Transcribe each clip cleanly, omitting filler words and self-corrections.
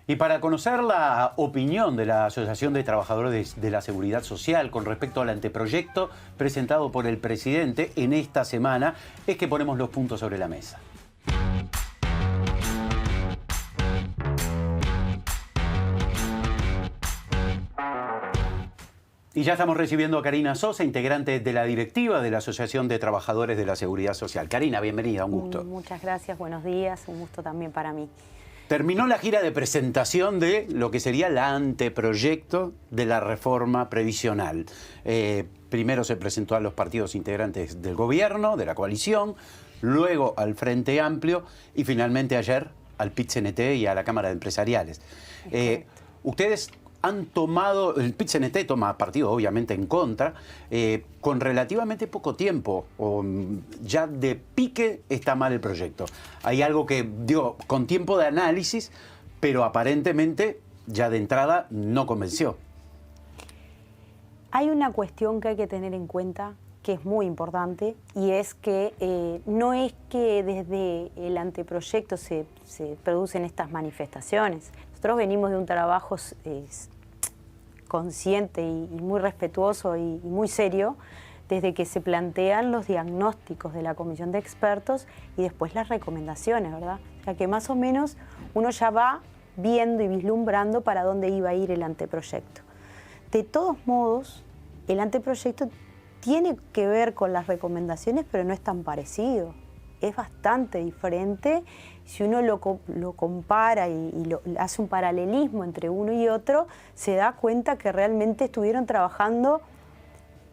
Y para conocer la opinión de la Asociación de Trabajadores de la Seguridad Social con respecto al anteproyecto presentado por el presidente en esta semana, es que ponemos los puntos sobre la mesa. Y ya estamos recibiendo a Karina Sosa, integrante de la directiva de la Asociación de Trabajadores de la Seguridad Social. Karina, bienvenida, un gusto. Muchas gracias, buenos días, un gusto también para mí. Terminó la gira de presentación de lo que sería el anteproyecto de la reforma previsional. Primero se presentó a los partidos integrantes del gobierno, de la coalición, luego al Frente Amplio y finalmente ayer al PIT-CNT y a la Cámara de Empresariales. Ustedes han tomado, el PIT-CNT toma partido obviamente en contra, con relativamente poco tiempo, o ya de pique está mal el proyecto. Hay algo que, digo, con tiempo de análisis, pero aparentemente ya de entrada no convenció. Hay una cuestión que hay que tener en cuenta, que es muy importante, y es que no es que desde el anteproyecto se producen estas manifestaciones. Nosotros venimos de un trabajo consciente y muy respetuoso y muy serio desde que se plantean los diagnósticos de la comisión de expertos y después las recomendaciones, ¿verdad? O sea que más o menos uno ya va viendo y vislumbrando para dónde iba a ir el anteproyecto. De todos modos, el anteproyecto tiene que ver con las recomendaciones, pero no es tan parecido. Es bastante diferente. Si uno lo compara y hace un paralelismo entre uno y otro, se da cuenta que realmente estuvieron trabajando,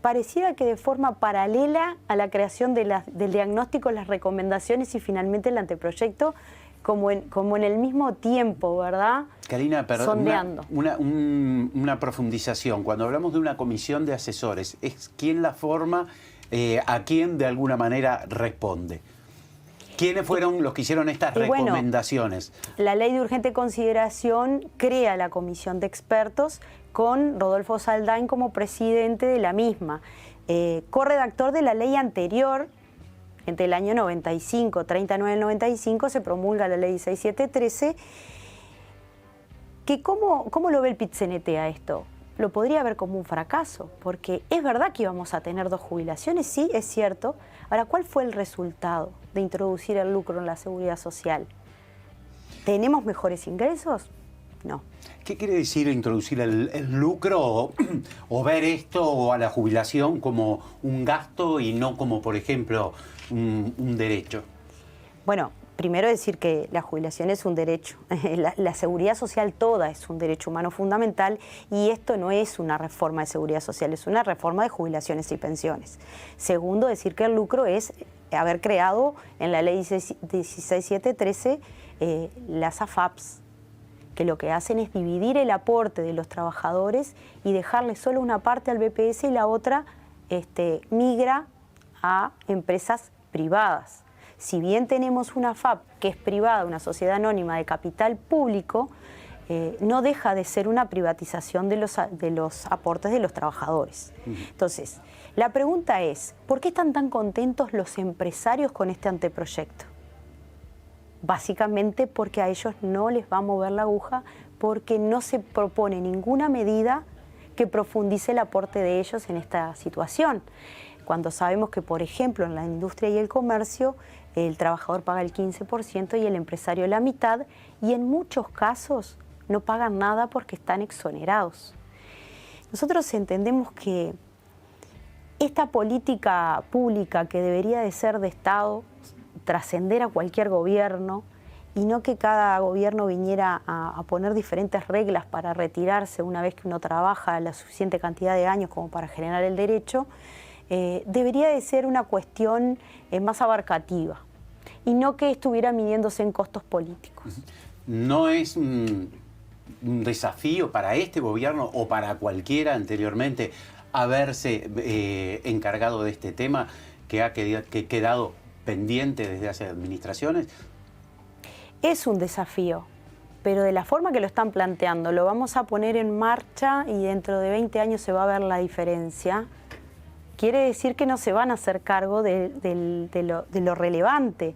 pareciera que de forma paralela a la creación del diagnóstico, las recomendaciones y finalmente el anteproyecto, como en el mismo tiempo, ¿verdad? Karina, perdón, sondeando. Una profundización. Cuando hablamos de una comisión de asesores, ¿es quién la forma, a quién de alguna manera responde? ¿Quiénes fueron los que hicieron estas recomendaciones? Bueno, la ley de urgente consideración crea la comisión de expertos con Rodolfo Saldain como presidente de la misma. Corredactor de la ley anterior, entre el año 95, 39 del 95, se promulga la ley 6713. ¿Cómo lo ve el PIT-CNT a esto? Lo podría ver como un fracaso, porque es verdad que íbamos a tener 2 jubilaciones, sí, es cierto. Ahora, ¿cuál fue el resultado de introducir el lucro en la seguridad social? ¿Tenemos mejores ingresos? No. ¿Qué quiere decir introducir el lucro o ver esto a la jubilación como un gasto y no como, por ejemplo, un derecho? Bueno, primero decir que la jubilación es un derecho. La seguridad social toda es un derecho humano fundamental y esto no es una reforma de seguridad social, es una reforma de jubilaciones y pensiones. Segundo, decir que el lucro es haber creado en la ley 16713 las AFAPs, que lo que hacen es dividir el aporte de los trabajadores y dejarle solo una parte al BPS y la otra migra a empresas privadas. Si bien tenemos una AFAP que es privada, una sociedad anónima de capital público, no deja de ser una privatización de los aportes de los trabajadores. Entonces, la pregunta es, ¿por qué están tan contentos los empresarios con este anteproyecto? Básicamente porque a ellos no les va a mover la aguja, porque no se propone ninguna medida que profundice el aporte de ellos en esta situación. Cuando sabemos que, por ejemplo, en la industria y el comercio, el trabajador paga el 15% y el empresario la mitad, y en muchos casos no pagan nada porque están exonerados. Nosotros entendemos que esta política pública que debería de ser de Estado, trascender a cualquier gobierno, y no que cada gobierno viniera a poner diferentes reglas para retirarse una vez que uno trabaja la suficiente cantidad de años como para generar el derecho, debería de ser una cuestión más abarcativa y no que estuviera midiéndose en costos políticos. ¿No es un desafío para este gobierno o para cualquiera anteriormente haberse encargado de este tema que ha quedado pendiente desde hace administraciones? Es un desafío, pero de la forma que lo están planteando, lo vamos a poner en marcha y dentro de 20 años se va a ver la diferencia. Quiere decir que no se van a hacer cargo de lo relevante,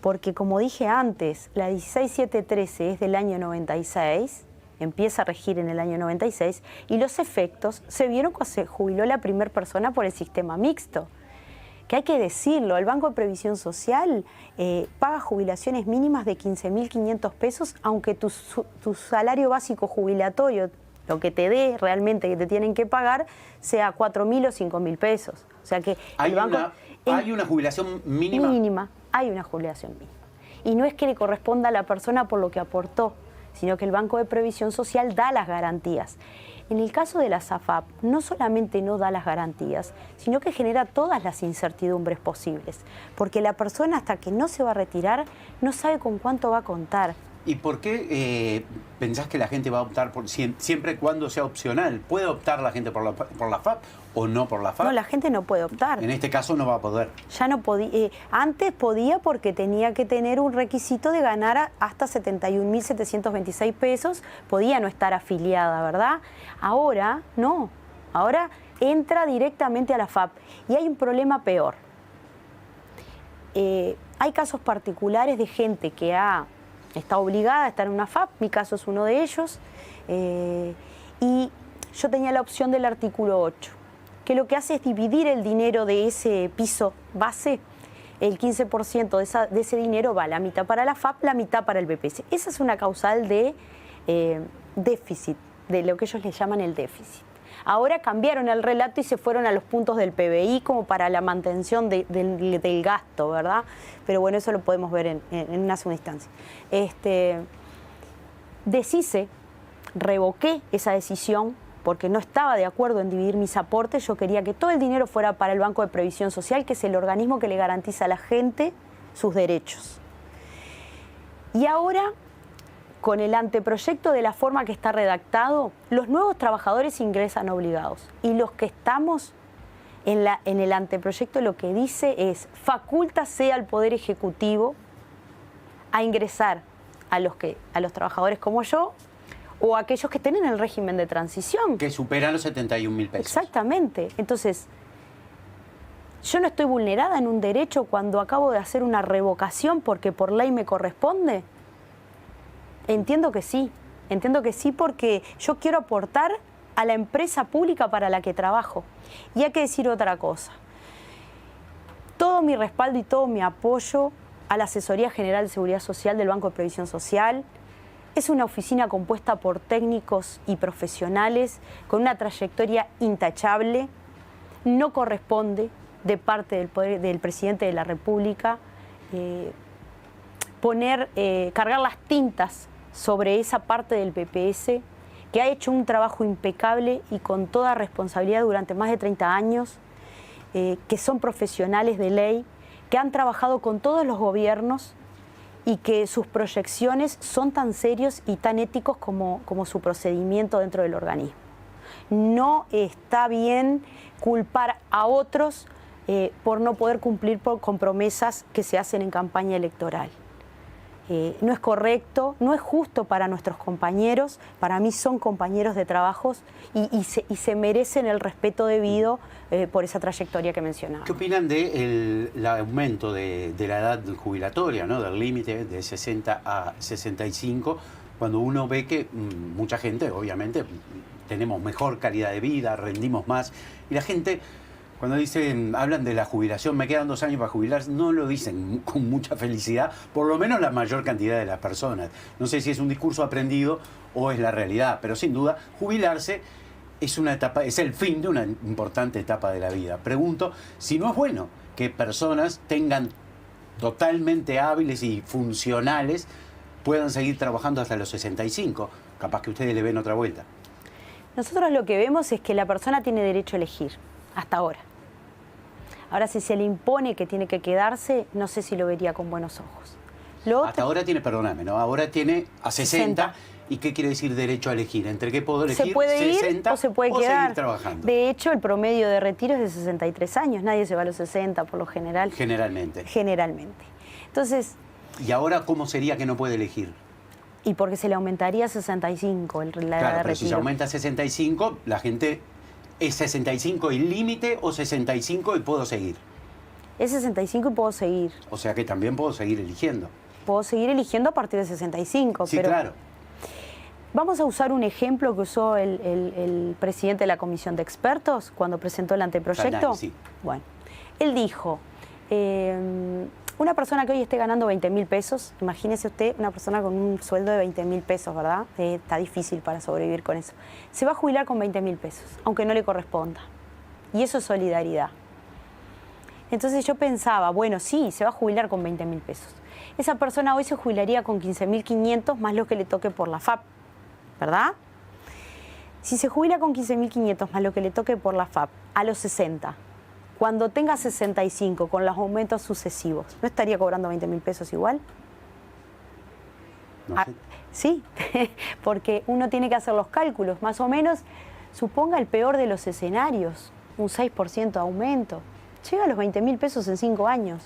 Porque como dije antes, la 16713 es del año 96, empieza a regir en el año 96, y los efectos se vieron cuando se jubiló la primera persona por el sistema mixto. Que hay que decirlo, el Banco de Previsión Social paga jubilaciones mínimas de 15.500 pesos, aunque tu salario básico jubilatorio, lo que te dé realmente que te tienen que pagar, sea 4.000 o 5.000 pesos. O sea que ¿Hay una jubilación mínima? Mínima, hay una jubilación mínima. Y no es que le corresponda a la persona por lo que aportó, sino que el Banco de Previsión Social da las garantías. En el caso de la SAFAP, no solamente no da las garantías, sino que genera todas las incertidumbres posibles, porque la persona hasta que no se va a retirar no sabe con cuánto va a contar. ¿Y por qué pensás que la gente va a optar por siempre y cuando sea opcional? ¿Puede optar la gente por la FAP o no por la FAP? No, la gente no puede optar. En este caso no va a poder. Ya no podía. Antes podía porque tenía que tener un requisito de ganar hasta 71.726 pesos. Podía no estar afiliada, ¿verdad? Ahora no. Ahora entra directamente a la FAP. Y hay un problema peor. Hay casos particulares de gente que está obligada a estar en una FAP, mi caso es uno de ellos, y yo tenía la opción del artículo 8, que lo que hace es dividir el dinero de ese piso base, el 15% de ese dinero va la mitad para la FAP, la mitad para el BPS. Esa es una causal de déficit, de lo que ellos le llaman el déficit. Ahora cambiaron el relato y se fueron a los puntos del PBI como para la mantención del gasto, ¿verdad? Pero bueno, eso lo podemos ver en una segunda instancia. Deshice, revoqué esa decisión porque no estaba de acuerdo en dividir mis aportes. Yo quería que todo el dinero fuera para el Banco de Previsión Social, que es el organismo que le garantiza a la gente sus derechos. Y ahora, con el anteproyecto de la forma que está redactado, los nuevos trabajadores ingresan obligados. Y los que estamos en el anteproyecto lo que dice es: facúltase al Poder Ejecutivo a ingresar a los trabajadores como yo o a aquellos que estén en el régimen de transición. Que superan los 71.000 pesos. Exactamente. Entonces, ¿yo no estoy vulnerada en un derecho cuando acabo de hacer una revocación porque por ley me corresponde? Entiendo que sí porque yo quiero aportar a la empresa pública para la que trabajo. Y hay que decir otra cosa. Todo mi respaldo y todo mi apoyo a la Asesoría General de Seguridad Social del Banco de Previsión Social. Es una oficina compuesta por técnicos y profesionales con una trayectoria intachable. No corresponde de parte del presidente de la República cargar las tintas sobre esa parte del BPS que ha hecho un trabajo impecable y con toda responsabilidad durante más de 30 años, que son profesionales de ley, que han trabajado con todos los gobiernos y que sus proyecciones son tan serios y tan éticos como su procedimiento dentro del organismo. No está bien culpar a otros por no poder cumplir con promesas que se hacen en campaña electoral. No es correcto, no es justo para nuestros compañeros. Para mí son compañeros de trabajos y se merecen el respeto debido por esa trayectoria que mencionaba. ¿Qué opinan del aumento de la edad jubilatoria, ¿no? Del límite de 60 a 65, cuando uno ve que mucha gente, obviamente, tenemos mejor calidad de vida, rendimos más, y la gente, cuando hablan de la jubilación, me quedan 2 años para jubilar, no lo dicen con mucha felicidad, por lo menos la mayor cantidad de las personas. No sé si es un discurso aprendido o es la realidad, pero sin duda, jubilarse es el fin de una importante etapa de la vida. Pregunto si no es bueno que personas tengan totalmente hábiles y funcionales puedan seguir trabajando hasta los 65. Capaz que ustedes le ven otra vuelta. Nosotros lo que vemos es que la persona tiene derecho a elegir, hasta ahora. Ahora, si se le impone que tiene que quedarse, no sé si lo vería con buenos ojos. Hasta ahora tiene, perdóname, ¿no? Ahora tiene a 60. ¿Y qué quiere decir derecho a elegir? ¿Entre qué puedo elegir? Se puede 60 ir o se puede quedar. Seguir trabajando. De hecho, el promedio de retiro es de 63 años. Nadie se va a los 60 por lo general. Generalmente. Generalmente. Entonces... ¿Y ahora cómo sería que no puede elegir? Y porque se le aumentaría a 65 la edad de retiro. Claro, pero si se aumenta a 65, la gente... ¿Es 65 el límite o 65 y puedo seguir? Es 65 y puedo seguir. O sea que también puedo seguir eligiendo. Puedo seguir eligiendo a partir de 65. Sí, pero claro. vamos a usar un ejemplo que usó el presidente de la comisión de expertos cuando presentó el anteproyecto. Saldaña, sí. Bueno, él dijo, una persona que hoy esté ganando 20.000 pesos, imagínese usted una persona con un sueldo de 20.000 pesos, ¿verdad? Está difícil para sobrevivir con eso. Se va a jubilar con 20.000 pesos, aunque no le corresponda. Y eso es solidaridad. Entonces yo pensaba, bueno, sí, se va a jubilar con 20.000 pesos. Esa persona hoy se jubilaría con 15.500 más lo que le toque por la FAP, ¿verdad? Si se jubila con 15.500 más lo que le toque por la FAP a los 60, cuando tenga 65 con los aumentos sucesivos, ¿no estaría cobrando 20.000 pesos igual? No sé. Sí, porque uno tiene que hacer los cálculos, más o menos, suponga el peor de los escenarios, un 6% de aumento. Llega a los 20.000 pesos en 5 años.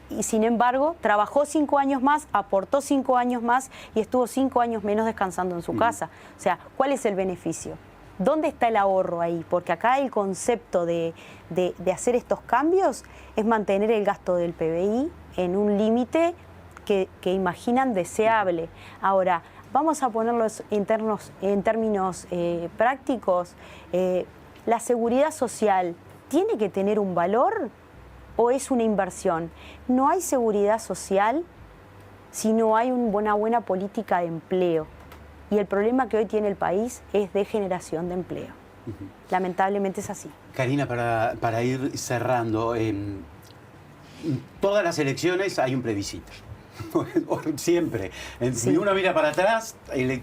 Y sin embargo, trabajó 5 años más, aportó 5 años más y estuvo 5 años menos descansando en su casa. O sea, ¿cuál es el beneficio? ¿Dónde está el ahorro ahí? Porque acá el concepto de hacer estos cambios es mantener el gasto del PBI en un límite que imaginan deseable. Ahora, vamos a ponerlos en términos prácticos. ¿La seguridad social tiene que tener un valor o es una inversión? No hay seguridad social si no hay una buena política de empleo. Y el problema que hoy tiene el país es de generación de empleo. Lamentablemente es así. Karina, para ir cerrando, en todas las elecciones hay un plebiscito. Siempre. Sí. Si uno mira para atrás,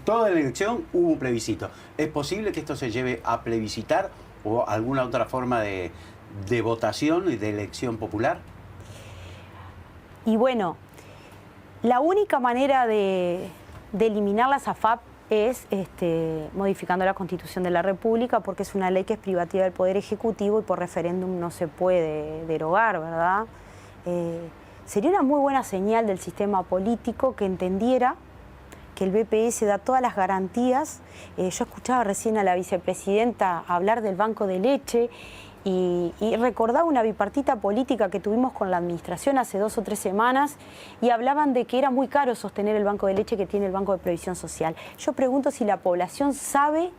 toda la elección hubo un plebiscito. ¿Es posible que esto se lleve a plebiscitar o alguna otra forma de votación y de elección popular? Y bueno, la única manera de eliminar las AFAP es modificando la Constitución de la República, porque es una ley que es privativa del Poder Ejecutivo y por referéndum no se puede derogar, ¿verdad? Sería una muy buena señal del sistema político que entendiera que el BPS da todas las garantías. Yo escuchaba recién a la vicepresidenta hablar del banco de leche y recordaba una bipartita política que tuvimos con la administración hace 2 o 3 semanas y hablaban de que era muy caro sostener el banco de leche que tiene el Banco de Previsión Social. Yo pregunto si la población sabe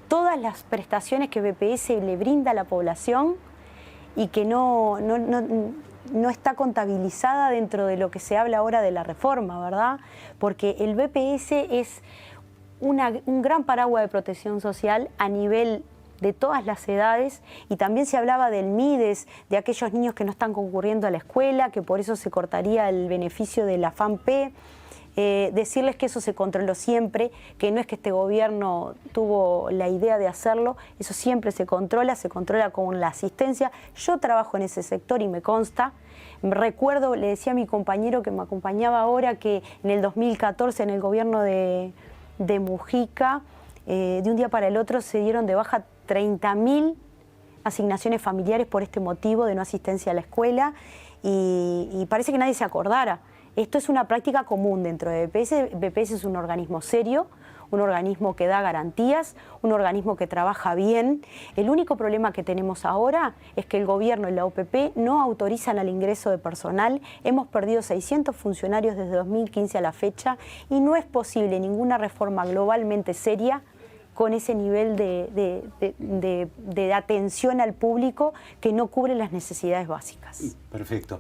todas las prestaciones que BPS le brinda a la población y que no está contabilizada dentro de lo que se habla ahora de la reforma, ¿verdad? Porque el BPS es un gran paraguas de protección social a nivel de todas las edades, y también se hablaba del MIDES, de aquellos niños que no están concurriendo a la escuela, que por eso se cortaría el beneficio de la FAMP. Decirles que eso se controló siempre, que no es que este gobierno tuvo la idea de hacerlo, eso siempre se controla con la asistencia. Yo trabajo en ese sector y me consta. Recuerdo, le decía a mi compañero que me acompañaba ahora, que en el 2014, en el gobierno de Mujica, de un día para el otro se dieron de baja 30.000 asignaciones familiares por este motivo de no asistencia a la escuela y parece que nadie se acordara. Esto es una práctica común dentro de BPS. BPS es un organismo serio, un organismo que da garantías, un organismo que trabaja bien. El único problema que tenemos ahora es que el gobierno y la OPP no autorizan al ingreso de personal. Hemos perdido 600 funcionarios desde 2015 a la fecha y no es posible ninguna reforma globalmente seria con ese nivel de atención al público que no cubre las necesidades básicas. Perfecto.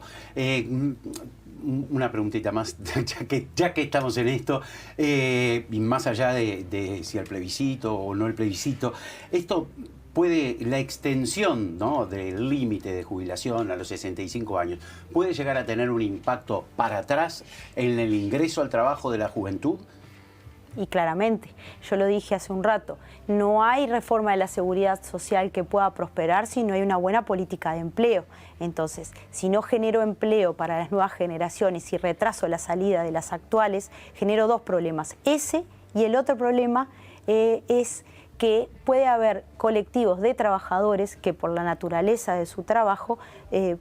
Una preguntita más, ya que estamos en esto, y más allá de si el plebiscito o no el plebiscito, esto puede, la extensión, ¿no?, del límite de jubilación a los 65 años, ¿puede llegar a tener un impacto para atrás en el ingreso al trabajo de la juventud? Y claramente, yo lo dije hace un rato, no hay reforma de la seguridad social que pueda prosperar si no hay una buena política de empleo. Entonces, si no genero empleo para las nuevas generaciones y retraso la salida de las actuales, genero 2 problemas. Ese y el otro problema es que puede haber colectivos de trabajadores que por la naturaleza de su trabajo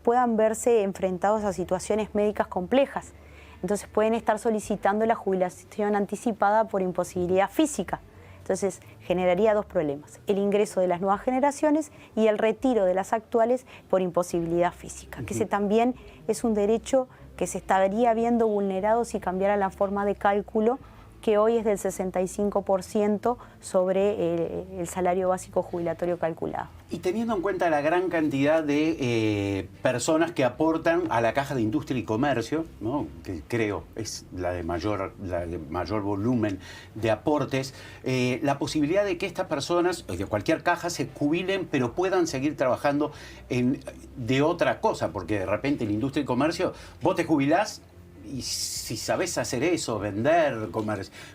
puedan verse enfrentados a situaciones médicas complejas. Entonces pueden estar solicitando la jubilación anticipada por imposibilidad física. Entonces generaría dos problemas: el ingreso de las nuevas generaciones y el retiro de las actuales por imposibilidad física, que ese también es un derecho que se estaría viendo vulnerado si cambiara la forma de cálculo, que hoy es del 65% sobre el salario básico jubilatorio calculado. Y teniendo en cuenta la gran cantidad de personas que aportan a la Caja de Industria y Comercio, ¿no?, que creo es la de mayor volumen de aportes, la posibilidad de que estas personas, de cualquier caja, se jubilen, pero puedan seguir trabajando de otra cosa, porque de repente en Industria y Comercio vos te jubilás, y si sabés hacer eso, vender,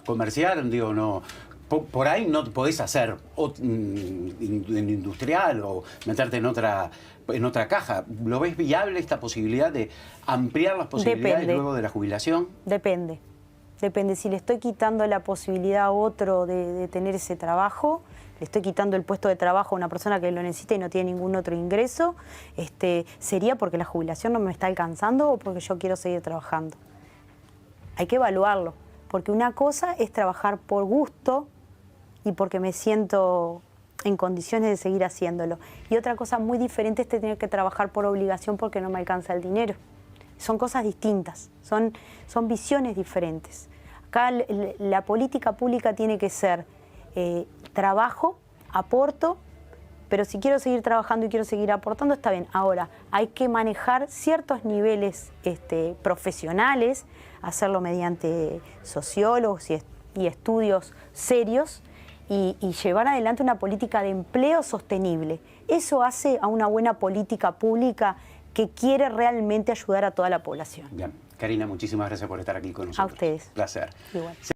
comerciar, digo, no, por ahí no podés hacer en industrial o meterte en otra caja. ¿Lo ves viable esta posibilidad de ampliar las posibilidades luego de la jubilación? Depende. Si le estoy quitando la posibilidad a otro de tener ese trabajo, le estoy quitando el puesto de trabajo a una persona que lo necesita y no tiene ningún otro ingreso, ¿sería porque la jubilación no me está alcanzando o porque yo quiero seguir trabajando? Hay que evaluarlo, porque una cosa es trabajar por gusto y porque me siento en condiciones de seguir haciéndolo, y otra cosa muy diferente es tener que trabajar por obligación porque no me alcanza el dinero. Son cosas distintas, son visiones diferentes. Acá la política pública tiene que ser trabajo, aporto, pero si quiero seguir trabajando y quiero seguir aportando, está bien. Ahora, hay que manejar ciertos niveles profesionales, hacerlo mediante sociólogos y estudios serios, y llevar adelante una política de empleo sostenible. Eso hace a una buena política pública que quiere realmente ayudar a toda la población. Bien. Karina, muchísimas gracias por estar aquí con nosotros. A ustedes. Placer. Igual.